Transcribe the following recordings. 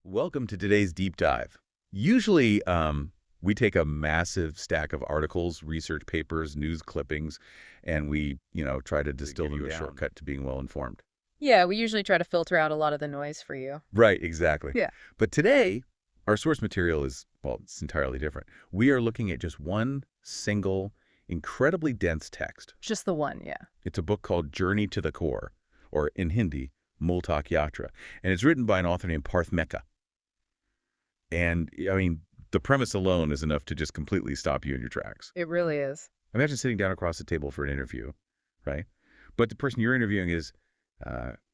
Welcome to today's deep dive. Usually, we take a massive stack of articles, research papers, news clippings, and we, try to distill them down. A shortcut to being well informed. Yeah, we usually try to filter out a lot of the noise for you. Right, exactly. Yeah. But today, our source material is, well, it's entirely different. We are looking at just one single, incredibly dense text. Just the one, yeah. It's a book called Journey to the Core, or in Hindi, Multak Yatra, and it's written by an author named Parth Mehta. And, the premise alone is enough to just completely stop you in your tracks. It really is. Imagine sitting down across the table for an interview, right? But the person you're interviewing is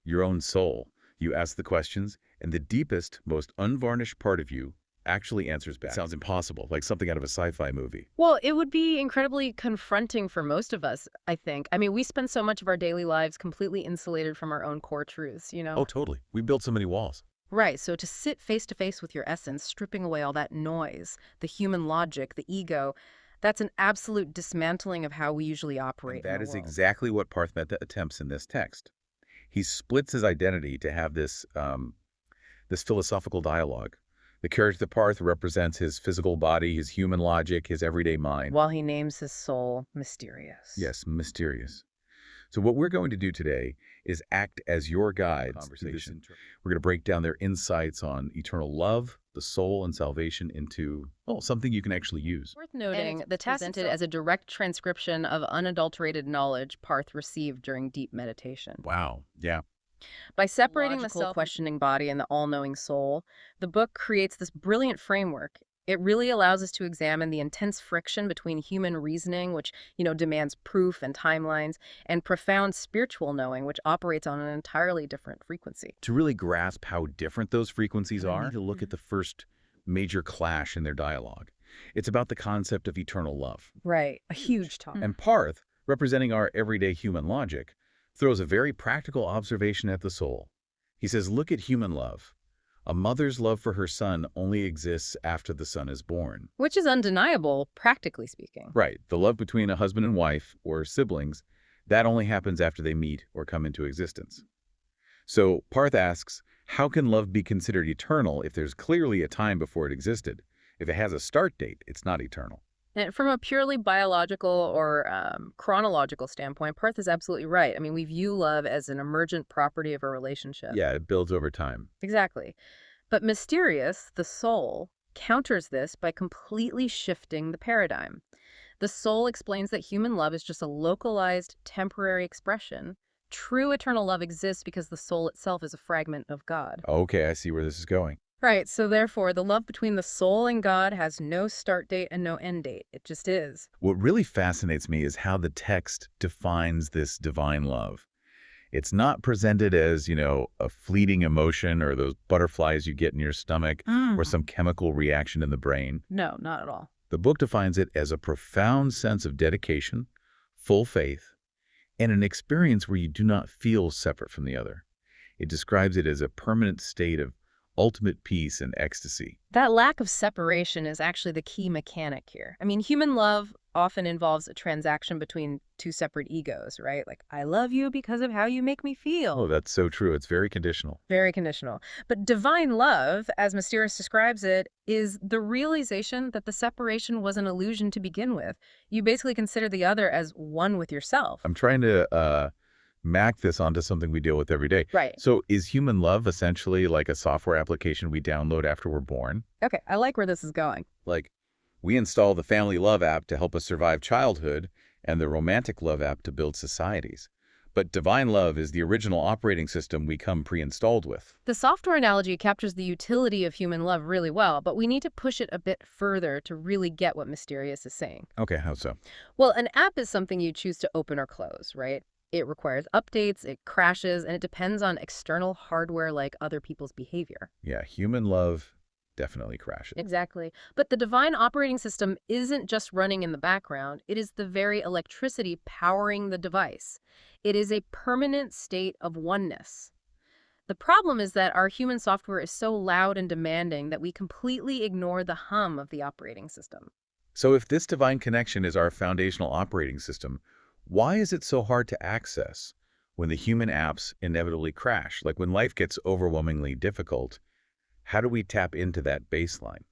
your own soul. You ask the questions, and the deepest, most unvarnished part of you actually answers back. It sounds impossible, like something out of a sci-fi movie. Well, it would be incredibly confronting for most of us, I think. I mean, we spend so much of our daily lives completely insulated from our own core truths, you know? Oh, totally. We built so many walls. Right, so to sit face to face with your essence, stripping away all that noise, the human logic, the ego, that's an absolute dismantling of how we usually operate. And that is exactly what Parth Mehta attempts in this text. He splits his identity to have this philosophical dialogue. The character Parth represents his physical body, his human logic, his everyday mind. While he names his soul mysterious. Yes, mysterious. So what we're going to do today is act as your guide. Conversation. We're going to break down their insights on eternal love, the soul, and salvation into, something you can actually use. Worth noting, the text presented as a direct transcription of unadulterated knowledge Parth received during deep meditation. Wow. Yeah. By separating the self-questioning body and the all-knowing soul, the book creates this brilliant framework. It really allows us to examine the intense friction between human reasoning, which, demands proof and timelines, and profound spiritual knowing, which operates on an entirely different frequency. To really grasp how different those frequencies are, we need to look at the first major clash in their dialogue. It's about the concept of eternal love. Right, a huge topic. And Parth, representing our everyday human logic, throws a very practical observation at the soul. He says, look at human love. A mother's love for her son only exists after the son is born. Which is undeniable, practically speaking. Right. The love between a husband and wife, or siblings, that only happens after they meet or come into existence. So Parth asks, how can love be considered eternal if there's clearly a time before it existed? If it has a start date, it's not eternal. And from a purely biological or chronological standpoint, Parth is absolutely right. I mean, we view love as an emergent property of a relationship. Yeah, it builds over time. Exactly. But mysterious, the soul, counters this by completely shifting the paradigm. The soul explains that human love is just a localized, temporary expression. True eternal love exists because the soul itself is a fragment of God. Okay, I see where this is going. Right, so therefore, the love between the soul and God has no start date and no end date. It just is. What really fascinates me is how the text defines this divine love. It's not presented as, a fleeting emotion or those butterflies you get in your stomach or some chemical reaction in the brain. No, not at all. The book defines it as a profound sense of dedication, full faith, and an experience where you do not feel separate from the other. It describes it as a permanent state of ultimate peace and ecstasy. That lack of separation is actually the key mechanic here. I mean, human love often involves a transaction between two separate egos, right? Like, I love you because of how you make me feel. Oh, that's so true. It's very conditional. Very conditional. But divine love, as Mysterious describes it, is the realization that the separation was an illusion to begin with. You basically consider the other as one with yourself. I'm trying to Mac this onto something we deal with every day. Right. So is human love essentially like a software application we download after we're born? Okay, I like where this is going. Like, we install the Family Love app to help us survive childhood and the Romantic Love app to build societies. But divine love is the original operating system we come pre-installed with. The software analogy captures the utility of human love really well, but we need to push it a bit further to really get what Mysterious is saying. Okay, how so? Well, an app is something you choose to open or close, right? It requires updates, it crashes, and it depends on external hardware like other people's behavior. Yeah, human love definitely crashes. Exactly. But the divine operating system isn't just running in the background. It is the very electricity powering the device. It is a permanent state of oneness. The problem is that our human software is so loud and demanding that we completely ignore the hum of the operating system. So if this divine connection is our foundational operating system, why is it so hard to access when the human apps inevitably crash? Like when life gets overwhelmingly difficult, How do we tap into that baseline?